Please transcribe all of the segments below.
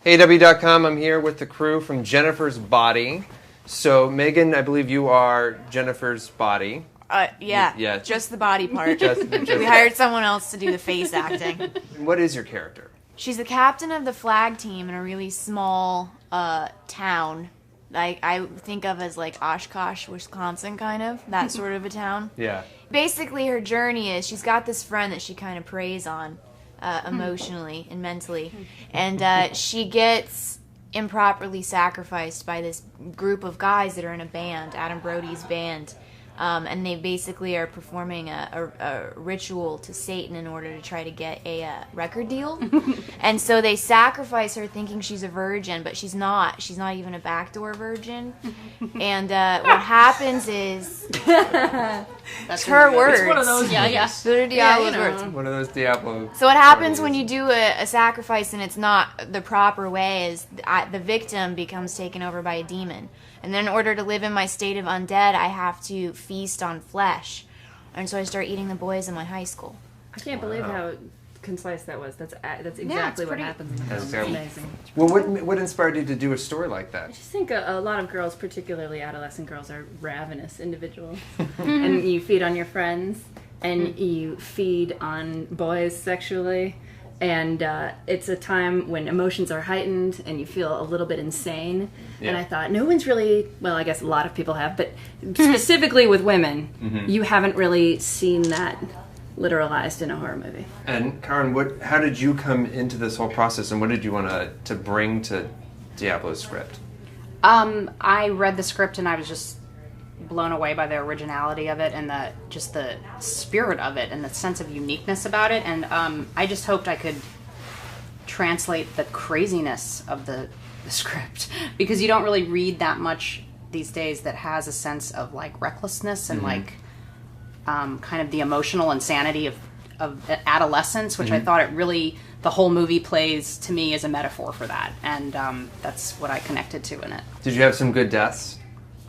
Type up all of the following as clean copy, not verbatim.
AW.com, I'm here with the crew from Jennifer's Body. So, Megan, I believe you are Jennifer's Body. Yeah, just the body part. Just we hired someone else to do the face acting. What is your character? She's the captain of the flag team in a really small town. I think of as like Oshkosh, Wisconsin, kind of. That sort of a town. Yeah. Basically, her journey is she's got this friend that she kind of preys on emotionally and mentally. And she gets improperly sacrificed by this group of guys that are in a band, Adam Brody's band. And they basically are performing a ritual to Satan in order to try to get a record deal. And so they sacrifice her thinking she's a virgin, but she's not. She's not even a backdoor virgin. And what happens is... That's her words. It's one of those. Yeah. Those are Diablo's words. One of those Diablo. So what happens when you do a sacrifice and it's not the proper way is the victim becomes taken over by a demon. And then in order to live in my state of undead, I have to feast on flesh. And so I start eating the boys in my high school. I can't believe how concise that was. That's exactly what happens in the film. It's amazing. Well, what inspired you to do a story like that? I just think a lot of girls, particularly adolescent girls, are ravenous individuals. And you feed on your friends, and you feed on boys sexually. And it's a time when emotions are heightened and you feel a little bit insane. Yeah. And I thought, no one's really, well, I guess a lot of people have, but specifically with women, you haven't really seen that literalized in a horror movie. And Karen, how did you come into this whole process, and what did you want to bring to Diablo's script? I read the script and I was just blown away by the originality of it and the spirit of it and the sense of uniqueness about it. And I just hoped I could translate the craziness of the script, because you don't really read that much these days that has a sense of like recklessness and like kind of the emotional insanity of adolescence, which I thought the whole movie plays to me as a metaphor for that. And that's what I connected to in it. Did you have some good deaths?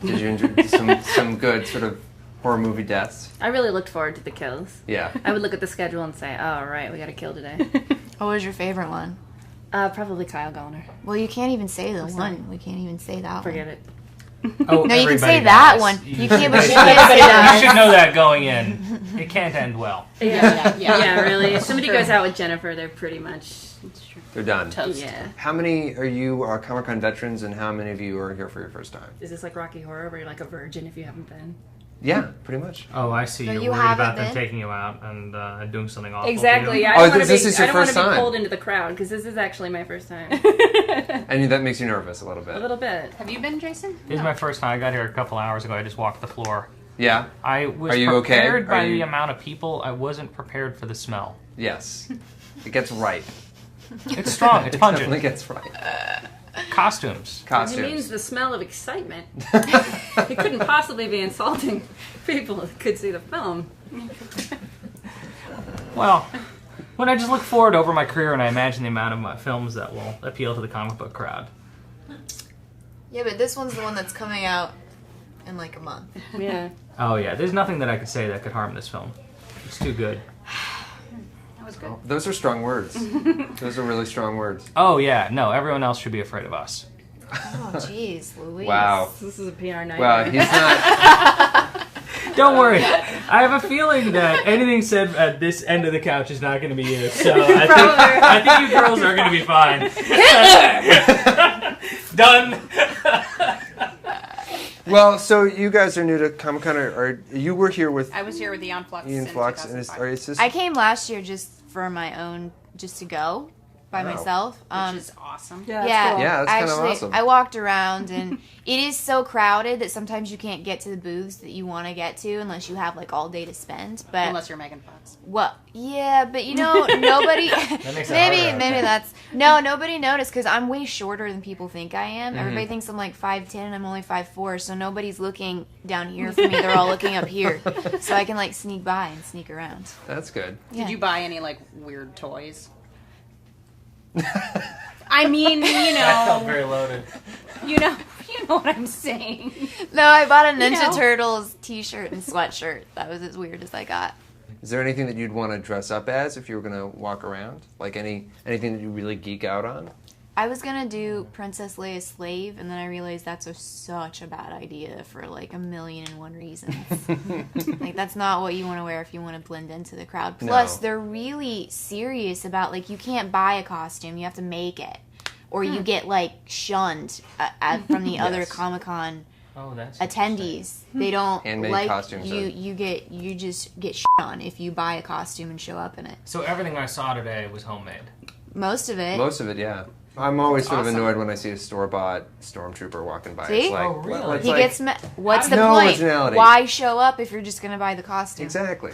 Did you enjoy some good sort of horror movie deaths? I really looked forward to the kills. Yeah. I would look at the schedule and say, oh, right, we got to kill today. What was your favorite one? Probably Kyle Gallner. Well, you can't even say the one. We can't even say that Forget one. it. Oh, no, you can say that one. You can't, but you can't say You that. should know that going in. It can't end well. Yeah, really. If somebody goes out with Jennifer, they're pretty much... They're done. Toast. Yeah. How many are you Comic-Con veterans, and how many of you are here for your first time? Is this like Rocky Horror, where you're like a virgin if you haven't been? Yeah, pretty much. Oh, I see. So You're you worried haven't about them been? taking you out and doing something awful. Exactly. To you. Yeah, I don't this is your first want to time. be pulled into the crowd, because this is actually my first time. And that makes you nervous a little bit. A little bit. Have you been, Jason? This is my first time. I got here a couple hours ago. I just walked the floor. Yeah? I was Are you okay? prepared by the amount of people. I wasn't prepared for the smell. Yes. It gets right. It's strong. It's It pungent. definitely gets right. Costumes. It means the smell of excitement. It couldn't possibly be insulting people that could see the film. Well, when I just look forward over my career and I imagine the amount of my films that will appeal to the comic book crowd. Yeah, but this one's the one that's coming out in like a month. Yeah. Oh yeah, there's nothing that I could say that could harm this film. It's too good. That was good. Oh, those are strong words. Those are really strong words. Oh yeah, no, everyone else should be afraid of us. Oh, jeez, Louise. Wow. This is a PR nightmare. Well, he's not... Don't worry. I have a feeling that anything said at this end of the couch is not going to be used. So I think you girls are going to be fine. Done. Well, so you guys are new to Comic-Con, or you were here with I was here with Ian Flux Ian in Flux, and 2005. I came last year just for my own, just to go by myself. Which is awesome. Yeah, Yeah, that's kind of actually, awesome. I walked around, and it is so crowded that sometimes you can't get to the booths that you want to get to unless you have like all day to spend. But Unless you're Megan Fox. well, yeah, but you know, nobody. makes it harder. Nobody noticed because I'm way shorter than people think I am. Mm-hmm. Everybody thinks I'm like 5'10", and I'm only 5'4", so nobody's looking down here for me. They're all looking up here, so I can like sneak by and sneak around. That's good. Yeah. Did you buy any like weird toys? I mean, That felt very loaded. you know what I'm saying. No, I bought a Ninja know. Turtles t-shirt and sweatshirt. That was as weird as I got. Is there anything that you'd want to dress up as if you were going to walk around? Like anything that you really geek out on? I was gonna do Princess Leia's slave, and then I realized that's such a bad idea for like 1,000,001 reasons. Like that's not what you want to wear if you want to blend into the crowd. Plus, No. they're really serious about like you can't buy a costume; you have to make it, or you get like shunned from the other Yes. Comic-Con Oh, that's attendees. They don't Handmade like costumes you. are- You just get shit on if you buy a costume and show up in it. So everything I saw today was homemade. Most of it. Most of it, yeah. I'm always That's sort of awesome. annoyed when I see a store-bought stormtrooper walking by. See? It's like, Oh, really? well, it's he like- gets. What's the No point? originality. Why show up if you're just gonna buy the costume? Exactly.